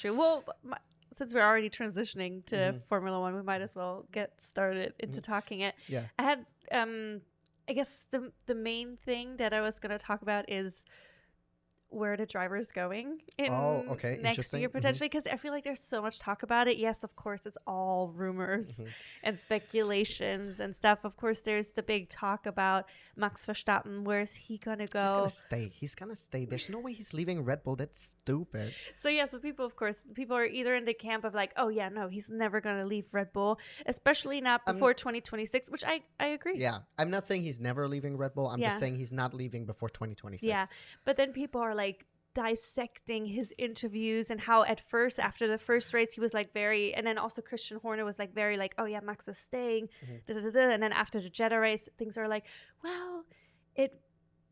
true. Well, since we're already transitioning to Formula One, we might as well get started into talking it. Yeah. I had, I guess the main thing that I was going to talk about is where the driver's going in next year potentially, because I feel like there's so much talk about it. Yes, of course, it's all rumors and speculations and stuff. Of course, there's the big talk about Max Verstappen. Where's he gonna go? He's gonna stay. There's no way he's leaving Red Bull. That's stupid. So yeah, so people are either in the camp of like, oh yeah, no, he's never gonna leave Red Bull, especially not before 2026, which I agree. Yeah, I'm not saying he's never leaving Red Bull. I'm just saying he's not leaving before 2026. Yeah, but then people are like dissecting his interviews and how at first, after the first race, he was like and then also Christian Horner was like very like, oh yeah, Max is staying, and then after the Jeddah race, things are like, well, it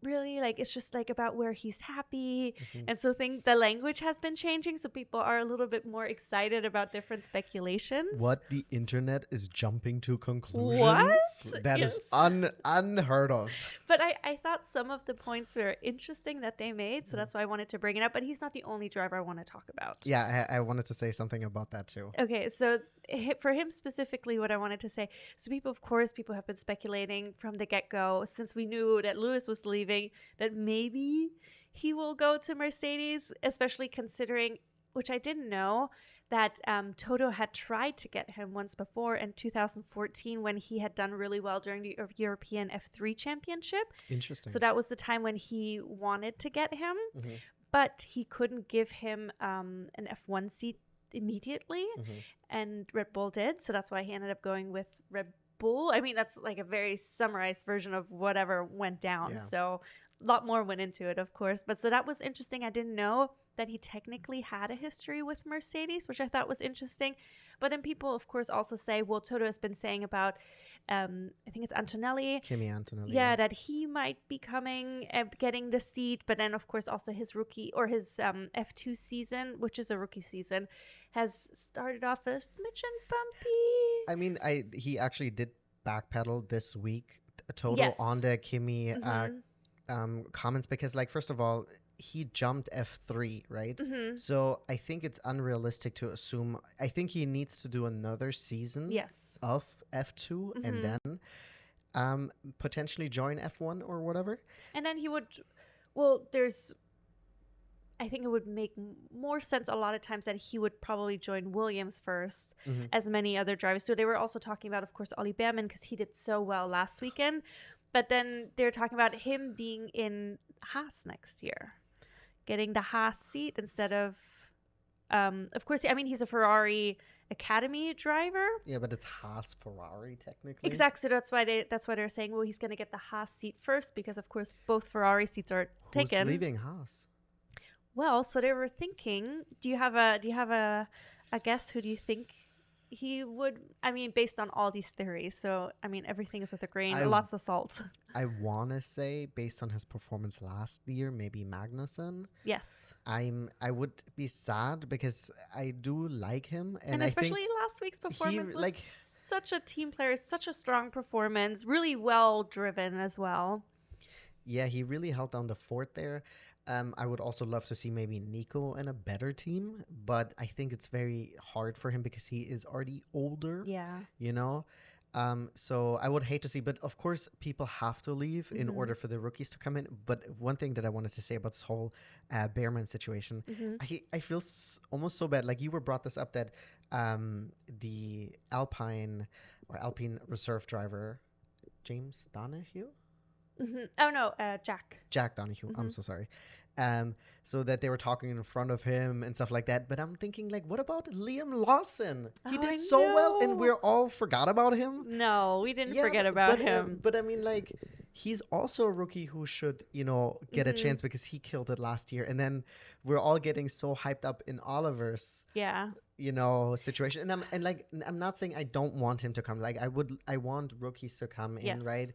really like it's just like about where he's happy, and so the language has been changing, so people are a little bit more excited about different speculations. What the internet is jumping to conclusions. What? That is unheard of. But I thought some of the points were interesting that they made, so that's why I wanted to bring it up. But he's not the only driver I want to talk about. Yeah, I wanted to say something about that too. Okay, so for him specifically, what I wanted to say, so people have been speculating from the get-go, since we knew that Lewis was leaving, that maybe he will go to Mercedes, especially considering, which I didn't know, that Toto had tried to get him once before in 2014 when he had done really well during the European F3 Championship. Interesting. So that was the time when he wanted to get him, but he couldn't give him an F1 seat immediately, and Red Bull did. So that's why he ended up going with Red Bull. I mean, that's like a very summarized version of whatever went down. So a lot more went into it, of course. But so that was interesting. I didn't know that he technically had a history with Mercedes, which I thought was interesting. But then people, of course, also say, well, Toto has been saying about, I think it's Kimi Antonelli. Yeah, that he might be coming, getting the seat. But then, of course, also his rookie or his F2 season, which is a rookie season, has started off a smidgen bumpy. I mean, he actually did backpedal this week, Toto, on the Kimi comments, because, like, first of all, he jumped F3, right? So I think it's unrealistic to assume. I think he needs to do another season of F2 and then potentially join F1 or whatever. And then he would, I think it would make more sense a lot of times that he would probably join Williams first, as many other drivers. So they were also talking about, of course, Ollie Behrman, because he did so well last weekend. But then they're talking about him being in Haas next year, getting the Haas seat instead of course, I mean, he's a Ferrari Academy driver. Yeah, but it's Haas Ferrari technically. Exactly. So that's why they're saying, well, he's going to get the Haas seat first, because of course both Ferrari seats are taken. Who's leaving Haas? Well, so they were thinking, do you have a guess? Who do you think he would? I mean, based on all these theories. So, I mean, everything is with a grain, lots of salt. I want to say, based on his performance last year, maybe Magnussen. Yes. I would be sad because I do like him. And especially last week's performance was such a team player, such a strong performance, really well driven as well. Yeah, he really held down the fort there. I would also love to see maybe Nico in a better team, but I think it's very hard for him because he is already older. Yeah. You know? So I would hate to see, but of course people have to leave in order for the rookies to come in. But one thing that I wanted to say about this whole Behrman situation, I feel almost so bad. Like, you were brought this up that the Alpine reserve driver, James Donahue? Oh no, Jack Donahue. I'm so sorry. So that they were talking in front of him and stuff like that. But I'm thinking, like, what about Liam Lawson? He did so well, and we're all forgot about him. No, we didn't forget about him. But I mean, like, he's also a rookie who should, get a chance because he killed it last year. And then we're all getting so hyped up in Oliver's, situation. And I'm not saying I don't want him to come. Like, I want rookies to come in, right?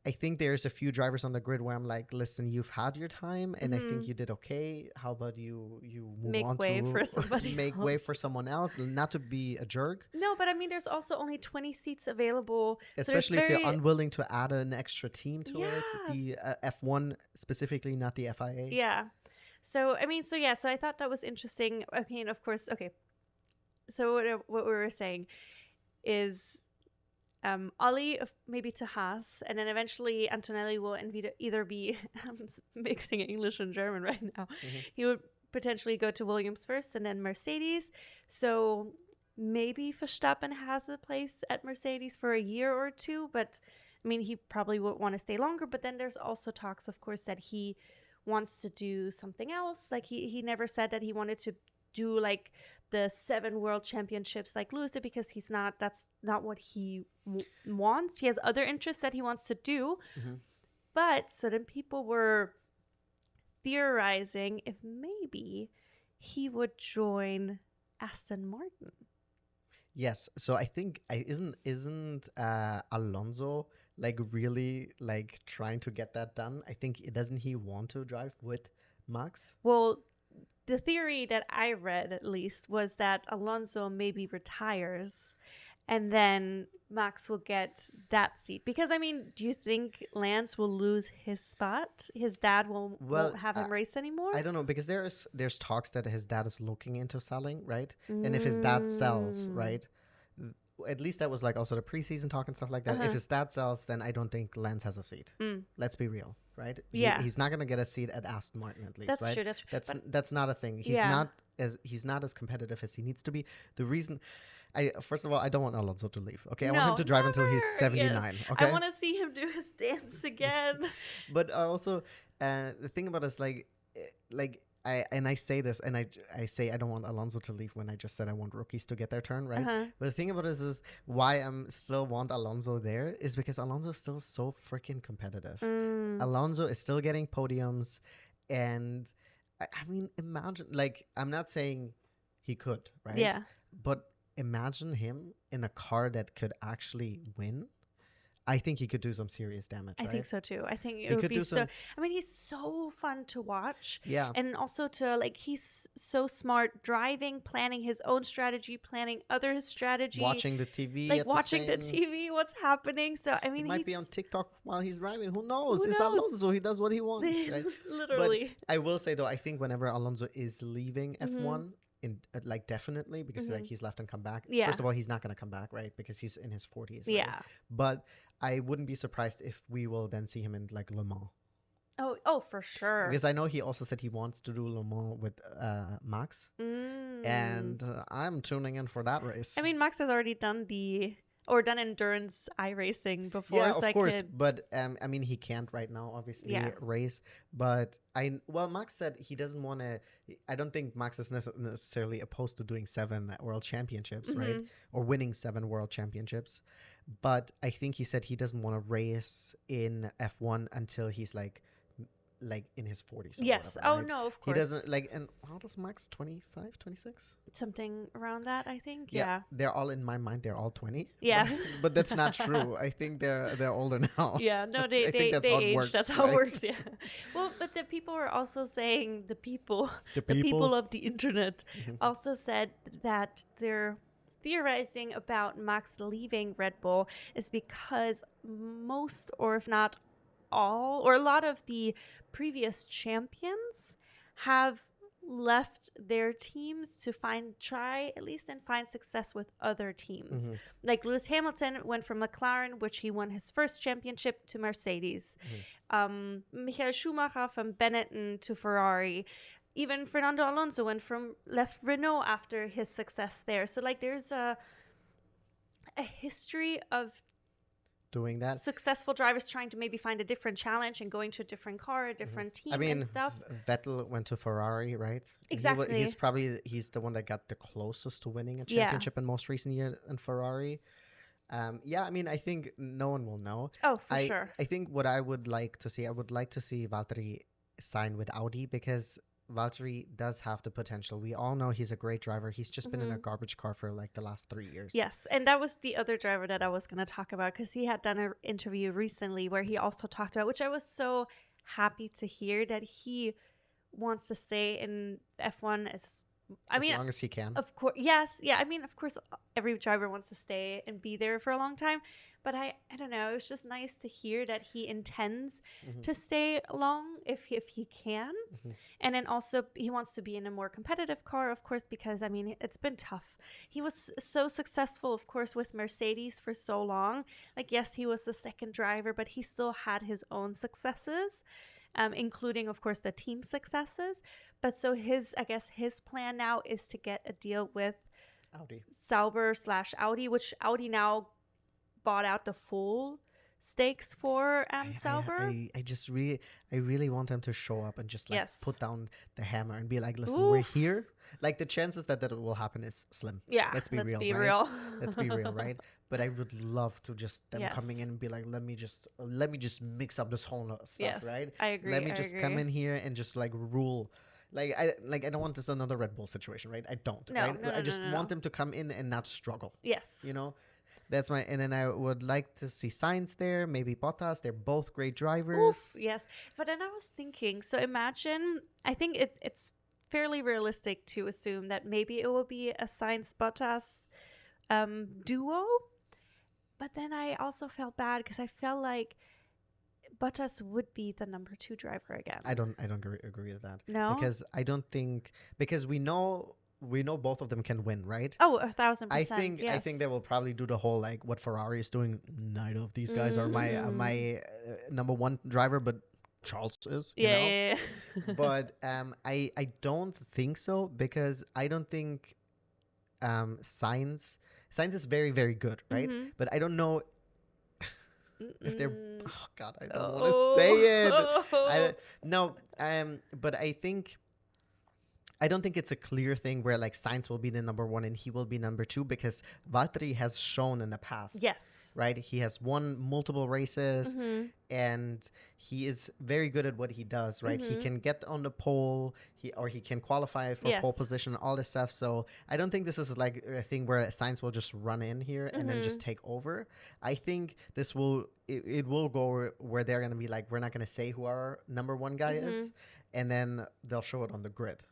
I think there's a few drivers on the grid where I'm like, listen, you've had your time, and I think you did okay. How about you move on for somebody make way for someone else, not to be a jerk. No, but I mean, there's also only 20 seats available. Especially if they're unwilling to add an extra team to it. The F1 specifically, not the FIA. Yeah. So I mean, so yeah, so I thought that was interesting. Okay, and of course, okay. So what we were saying is Ollie maybe to Haas, and then eventually Antonelli will either be I'm mixing English and German right now. He would potentially go to Williams first and then Mercedes. So maybe Verstappen has a place at Mercedes for a year or two, but I mean, he probably would want to stay longer. But then there's also talks, of course, that he wants to do something else. Like he never said that he wanted to do like the 7 world championships like Lewis did, because that's not what he wants. He has other interests that he wants to do. But so then people were theorizing if maybe he would join Aston Martin. Yes, so I think isn't Alonso like really like trying to get that done? I think doesn't he want to drive with Max? Well, the theory that I read, at least, was that Alonso maybe retires and then Max will get that seat. Because, I mean, do you think Lance will lose his spot? His dad won't have him race anymore? I don't know, because there's talks that his dad is looking into selling, right? And if his dad sells, right? At least that was like also the preseason talk and stuff like that. If his dad sells, then I don't think Lance has a seat. Let's be real, right? He's not gonna get a seat at Aston Martin, at least. That's right? True. That's not a thing. He's not as competitive as he needs to be. The reason, first of all, I don't want Alonso to leave. Okay, I want him to drive until he's 79. Yes. Okay, I want to see him do his dance again. But also, the thing about it is like. I say this, and I say I don't want Alonso to leave when I just said I want rookies to get their turn, right? But the thing about this is why I'm still want Alonso there is because Alonso is still so freaking competitive. Alonso is still getting podiums, and I mean, imagine, like, I'm not saying he could, right? Yeah. But imagine him in a car that could actually win. I think he could do some serious damage. I think so too. I think it would be so. I mean, he's so fun to watch. Yeah. And also he's so smart, driving, planning his own strategy, planning others' strategy. Watching the TV. Like watching the TV, what's happening. So, I mean, he might be on TikTok while he's driving. Who knows? It's Alonso. He does what he wants. Right? Literally. But I will say, though, I think whenever Alonso is leaving F1, like definitely, because like he's left and come back. Yeah. First of all, he's not going to come back, right? Because he's in his 40s. Right? Yeah. But I wouldn't be surprised if we will then see him in like Le Mans. Oh, for sure. Because I know he also said he wants to do Le Mans with Max. And I'm tuning in for that race. I mean, Max has already done done endurance iRacing before. Yeah, of course. But I mean, he can't right now, obviously, race. But Max said he doesn't want to. I don't think Max is necessarily opposed to doing 7 world championships, right? Or winning 7 world championships. But I think he said he doesn't want to race in F1 until he's like in his 40s. Yes. Whatever, right? No, of course. He doesn't like. And how does Max 25, 26? Something around that, I think. Yeah. They're all in my mind. They're all 20. Yeah. But that's not true. I think they're older now. Yeah. No, they age. That's how it works. Yeah. Well, but the people are also saying the people of the internet also said that they're theorizing about Max leaving Red Bull is because most, or if not all, or a lot of the previous champions have left their teams to try at least find success with other teams. Like Lewis Hamilton went from McLaren, which he won his first championship, to Mercedes. Michael Schumacher from Benetton to Ferrari. Even Fernando Alonso left Renault after his success there. So like there's a history of doing that, successful drivers trying to maybe find a different challenge and going to a different car, a different team, and stuff. Vettel went to Ferrari, right? Exactly. He's the one that got the closest to winning a championship in most recent year in Ferrari. I mean, I think no one will know. Oh, for sure. I think what I would like to see Valtteri sign with Audi, because Valtteri does have the potential. We all know he's a great driver. He's just been in a garbage car for like the last 3 years. Yes, and that was the other driver that I was going to talk about, because he had done an interview recently where he also talked about, which I was so happy to hear, that he wants to stay in F1 as as long as he can. Of course, yes, yeah. I mean, of course, every driver wants to stay and be there for a long time. But I don't know. It was just nice to hear that he intends to stay long if he can. And then also he wants to be in a more competitive car, of course, because, I mean, it's been tough. He was so successful, of course, with Mercedes for so long. Like, yes, he was the second driver, but he still had his own successes, including, of course, the team successes. But so I guess his plan now is to get a deal with Audi. Sauber/Audi, which Audi now bought out the full stakes for Sauber. I really want them to show up and just like put down the hammer and be like, listen, Oof. we're here. Like the chances that will happen is slim. Yeah, let's be real. Let's be real, right? But I would love to just them coming in and be like, let me just mix up this whole stuff, right? I agree. Let me just come in here and just like rule. I don't want this another Red Bull situation, right? I don't. No, right? no, I just no. want them to come in and not struggle. Yes. You know? That's and then I would like to see Sainz there, maybe Bottas. They're both great drivers. Oof, yes. But then I was thinking, so imagine, I think it's fairly realistic to assume that maybe it will be a Sainz-Bottas duo. But then I also felt bad because I felt like Bottas would be the number 2 driver again. I don't agree with that. No? Because I don't think, because we know both of them can win, right? Oh, 1,000%. I think they will probably do the whole like what Ferrari is doing. Neither of these guys are my number 1 driver, but Charles is. Yeah. But I don't think so, because I don't think Sainz is very, very good, right? But I don't know if they're. Oh God, I don't want to say it. But I don't think it's a clear thing where like Sainz will be the number 1 and he will be number 2, because Valtteri has shown in the past. Yes. Right? He has won multiple races and he is very good at what he does, right? He can get on the pole, he can qualify for pole position, all this stuff. So I don't think this is like a thing where Sainz will just run in here and then just take over. I think this will go where they're going to be like, we're not going to say who our number 1 guy is. And then they'll show it on the grid.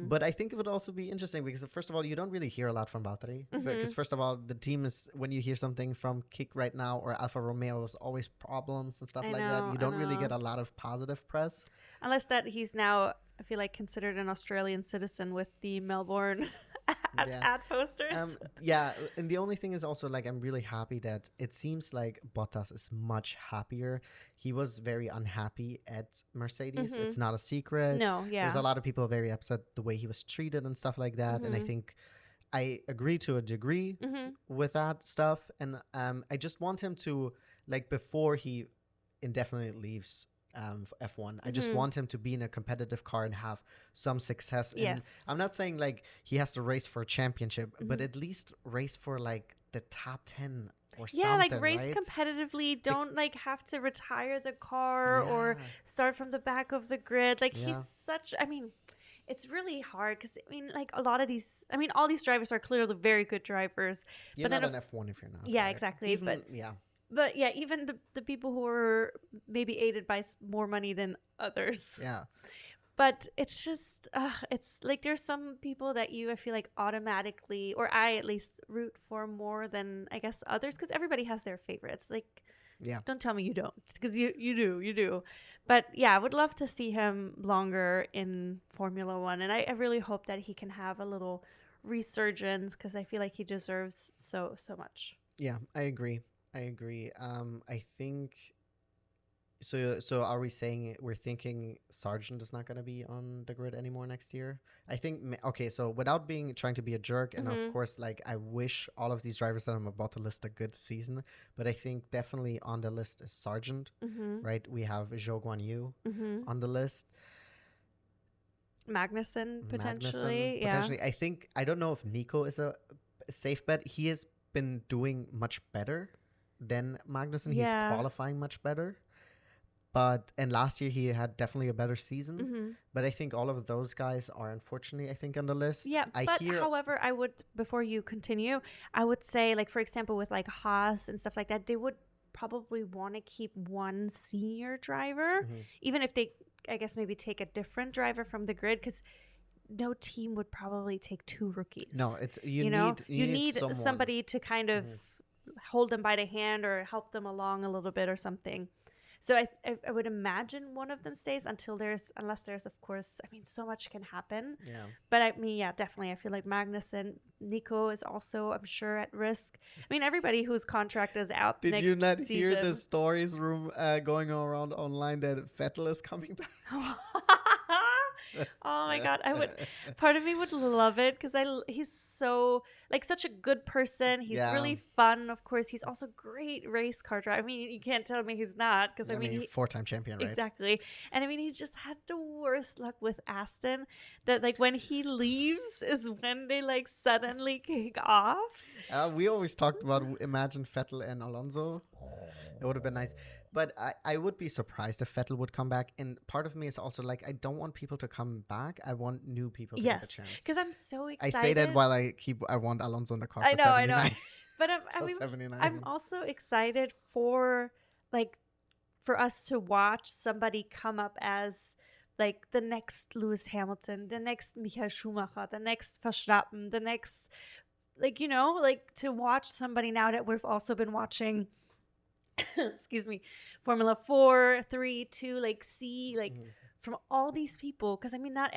But I think it would also be interesting because, first of all, you don't really hear a lot from Valtteri. Because, first of all, the team is, when you hear something from Kick right now or Alfa Romeo, there's always problems and stuff that. You don't really get a lot of positive press. Unless that he's now, I feel like, considered an Australian citizen with the Melbourne ad posters. And the only thing is also, like, I'm really happy that it seems like Bottas is much happier. He was very unhappy at Mercedes. It's not a secret. No, There's a lot of people very upset the way he was treated and stuff like that. And I think I agree to a degree with that stuff. And I just want him to, like, before he indefinitely leaves F1, I just want him to be in a competitive car and have some success. And I'm not saying like he has to race for a championship, but at least race for like the top 10 or something. Yeah, like race competitively. Don't like have to retire the car or start from the back of the grid. Like he's such, I mean, it's really hard because, I mean, like a lot of these, I mean, all these drivers are clearly very good drivers. You're not an F1 if you're not. Yeah, exactly. But yeah, even the people who are maybe aided by more money than others. Yeah. But it's just, it's like there's some people that I feel like automatically, or I at least root for more than I guess others, because everybody has their favorites. Like, don't tell me you don't, because you do. But yeah, I would love to see him longer in Formula One, and I really hope that he can have a little resurgence, because I feel like he deserves so much. Yeah, I agree. I think so are we saying we're thinking Sargent is not going to be on the grid anymore next year? I think so without trying to be a jerk, and of course, like, I wish all of these drivers that I'm about to list a good season, but I think definitely on the list is Sargent, right? We have Zhou Guanyu on the list. Magnussen potentially. I don't know if Nico is a safe bet. He has been doing much better than Magnussen. He's qualifying much better, and last year he had definitely a better season. But I think all of those guys are unfortunately, I think, on the list. However, I would, before you continue, I would say, like, for example, with like Haas and stuff like that, they would probably want to keep one senior driver, even if they, I guess, maybe take a different driver from the grid, because no team would probably take 2 rookies. No, it's you need somebody to kind of hold them by the hand or help them along a little bit or something. So I would imagine one of them stays unless there's, of course, I mean, so much can happen. Yeah. But I mean, yeah, definitely. I feel like Magnussen, Nico is also, I'm sure, at risk. I mean, everybody whose contract is out Did next you not season. hear the stories going around online that Vettel is coming back? Oh my God. Part of me would love it because he's so, like, such a good person. He's really fun. Of course, he's also great race car driver. I mean, you can't tell me he's not because I mean, 4-time champion, right? Exactly. And I mean, he just had the worst luck with Aston that, like, when he leaves is when they, like, suddenly kick off. We always talked about imagine Vettel and Alonso. It would have been nice. But I would be surprised if Vettel would come back. And part of me is also like, I don't want people to come back. I want new people to get a chance. Because I'm so excited. I say that while I want Alonso in the car for 79. I know. But I'm also excited for us to watch somebody come up as like the next Lewis Hamilton, the next Michael Schumacher, the next Verstappen, the next, like, you know, like to watch somebody now that we've also been watching excuse me, Formula 4, 3, 2, like see, like from all these people, because I mean, not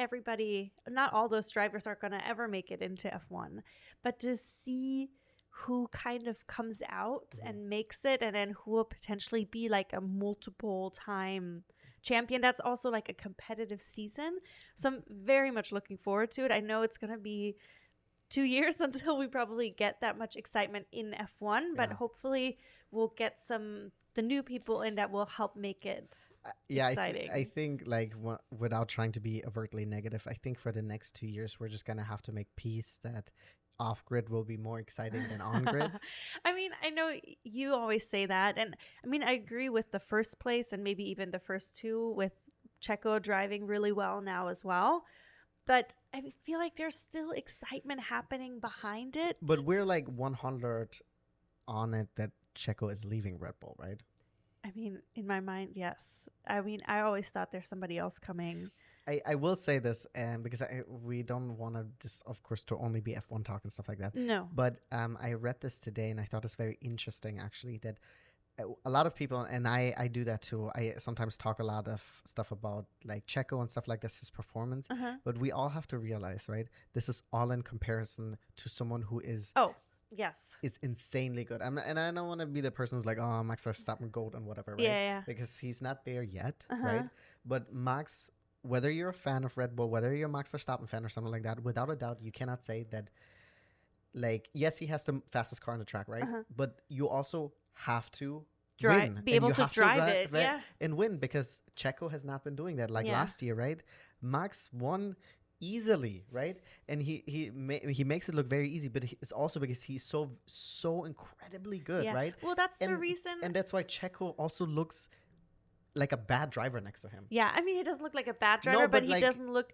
all those drivers are going to ever make it into F1, but to see who kind of comes out and makes it, and then who will potentially be like a multiple time champion. That's also like a competitive season. So I'm very much looking forward to it. I know it's going to be 2 years until we probably get that much excitement in F1, but hopefully we'll get the new people in that will help make it exciting. I think like without trying to be overtly negative, I think for the next 2 years, we're just going to have to make peace that off-grid will be more exciting than on-grid. I mean, I know you always say that. And I mean, I agree with the first place and maybe even the first 2 with Checo driving really well now as well. But I feel like there's still excitement happening behind it. But we're like 100 on it that Checo is leaving Red Bull, right? I mean, in my mind, yes. I mean, I always thought there's somebody else coming. I will say this, because we don't want this, of course, to only be F1 talk and stuff like that. No. But I read this today, and I thought it's very interesting, actually, that a lot of people, and I do that too, I sometimes talk a lot of stuff about like Checo and stuff like this, his performance. But we all have to realize, right, this is all in comparison to someone who is... Oh, yes. Is insanely good. And I don't want to be the person who's like, oh, Max Verstappen GOAT and whatever, right? Yeah. Because he's not there yet, right? But Max... Whether you're a fan of Red Bull, whether you're a Max Verstappen fan or something like that, without a doubt, you cannot say that, like, yes, he has the fastest car on the track, right? But you also have to win. Be able to drive it, right? And win, because Checo has not been doing that. Like last year, right? Max won easily, right? And he makes it look very easy, but it's also because he's so incredibly good, right? Well, that's the reason. And that's why Checo also looks... like a bad driver next to him. Yeah, I mean, he doesn't look like a bad driver, but he doesn't look...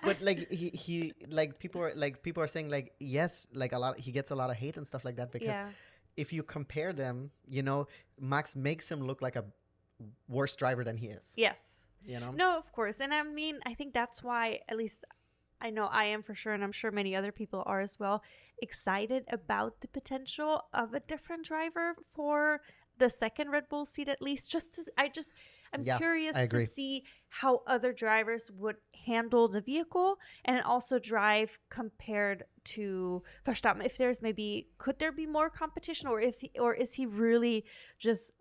but like he like people are saying like, yes, like he gets a lot of hate and stuff like that, because if you compare them, you know, Max makes him look like a worse driver than he is. Yes. You know? No, of course. And I mean, I think that's why, at least I know I am for sure, and I'm sure many other people are as well, excited about the potential of a different driver for the second Red Bull seat, at least. I'm curious to see how other drivers would handle the vehicle and also drive compared to Verstappen. If there's could there be more competition, or is he really just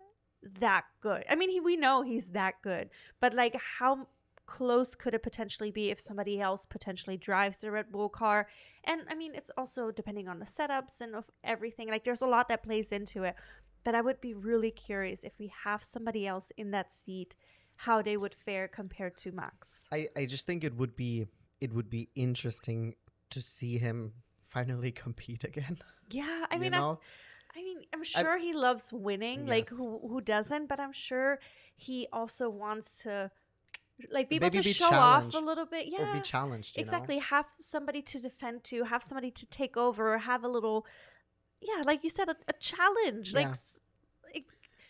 that good? I mean, we know he's that good, but like, how close could it potentially be if somebody else potentially drives the Red Bull car? And I mean, it's also depending on the setups and of everything. Like, there's a lot that plays into it. But I would be really curious if we have somebody else in that seat, how they would fare compared to Max. I just think it would be interesting to see him finally compete again. Yeah, I mean, I'm sure he loves winning. Yes. Like, who doesn't? But I'm sure he also wants to, like, be able to show off a little bit. Yeah, or be challenged. Exactly. Have somebody to defend to, have somebody to take over, or have a little. Yeah, like you said, a challenge. Yeah. Like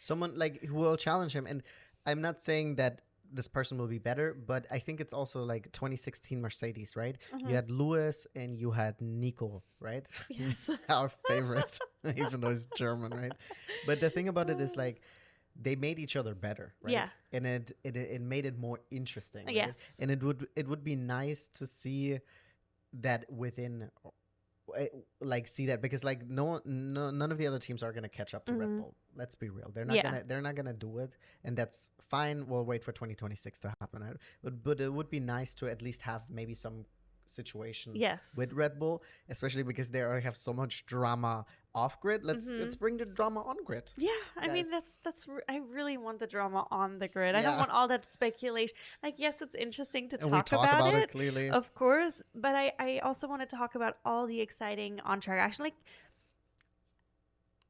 someone like who will challenge him. And I'm not saying that this person will be better, but I think it's also like 2016 Mercedes, right? Mm-hmm. You had Lewis and you had Nico, right? Yes. Our favorite, even though he's German, right? But the thing about it is like they made each other better, right? Yeah. And it made it more interesting, right? Yes. And it would be nice to see that within like see that, because like none of the other teams are going to catch up to Red Bull. Let's be real, they're not gonna do it, and that's fine. We'll wait for 2026 to happen, right? But it would be nice to at least have maybe some situation with Red Bull, especially because they already have so much drama off grid. Let's bring the drama on grid. Yeah, I mean that's I really want the drama on the grid. I don't want all that speculation. Like, yes, it's interesting to talk about it clearly, of course, but I also want to talk about all the exciting on track action. Like,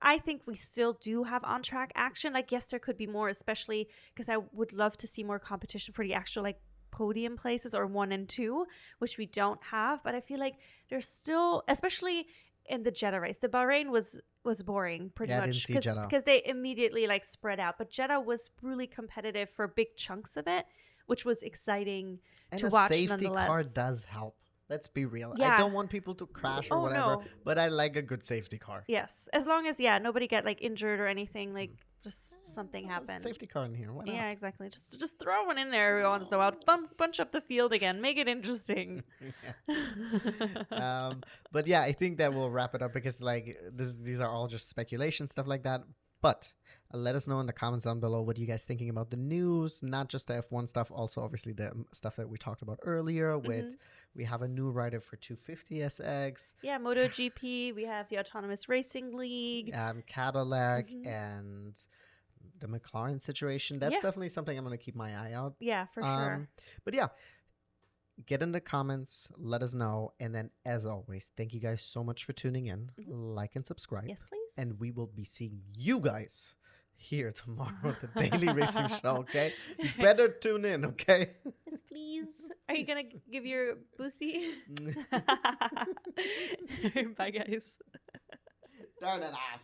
I think we still do have on track action. Like, yes, there could be more, especially because I would love to see more competition for the actual like podium places or 1 and 2, which we don't have. But I feel like there's still, especially in the Jeddah race, the Bahrain was boring pretty much because they immediately like spread out. But Jeddah was really competitive for big chunks of it, which was exciting to watch. And a safety nonetheless. car does help. Let's be real. Yeah. I don't want people to crash or whatever, but I like a good safety car. Yes, as long as nobody get like injured or anything, like just something happen. Safety car in here. Why not? Yeah, exactly. Just throw one in there every once in a while. Bunch up the field again. Make it interesting. But yeah, I think that will wrap it up, because like these are all just speculation, stuff like that. But let us know in the comments down below what you guys thinking about the news, not just the F1 stuff, also obviously the stuff that we talked about earlier with we have a new rider for 250SX. Yeah, MotoGP. We have the Autonomous Racing League. Cadillac and the McLaren situation. That's definitely something I'm going to keep my eye out. Yeah, for sure. But yeah, get in the comments, let us know. And then as always, thank you guys so much for tuning in. Like and subscribe. Yes, please. And we will be seeing you guys here tomorrow at the Daily Racing Show, okay? You better tune in, okay? Yes, please. Are you going to give your boosie? Bye, guys. Turn it off.